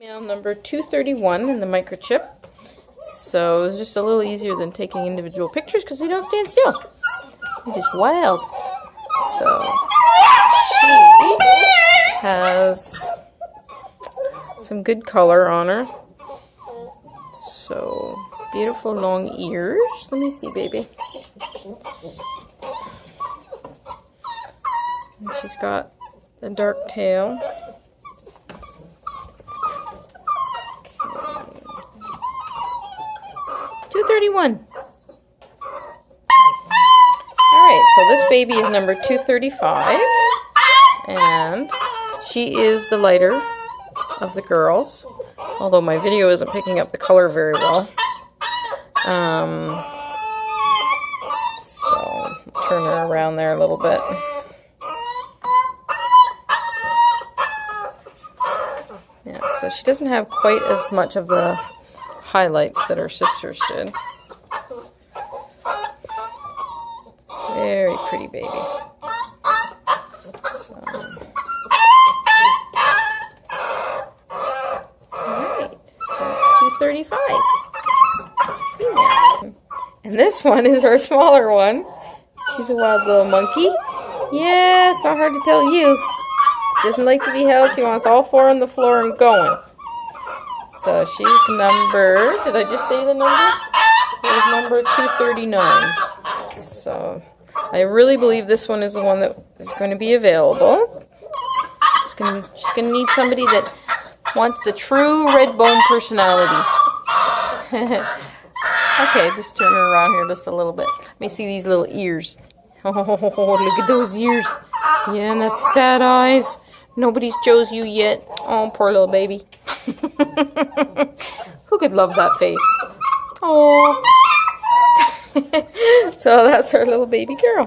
Male number 231 in the microchip. So it was just a little easier than taking individual pictures because they don't stand still. They're just wild. So she has some good color on her. So beautiful long ears. Let me see, baby. And she's got the dark tail. 231. Alright, so this baby is number 235, and she is the lighter of the girls, although my video isn't picking up the color very well. So, turn her around there a little bit. Yeah, so she doesn't have quite as much of the highlights that her sisters did. Very pretty baby. So. Alright, that's 235. Female. And this one is our smaller one. She's a wild little monkey. Yeah, it's not hard to tell you. She doesn't like to be held. She wants all four on the floor and going. So she's number, did I just say the number? It was number 239. So I really believe this one is the one that is going to be available. She's going to need somebody that wants the true Redbone personality. Okay, just turn her around here just a little bit. Let me see these little ears. Oh, look at those ears. Yeah, and that's sad eyes. Nobody's chose you yet. Oh, poor little baby. Who could love that face? Oh. So that's our little baby girl.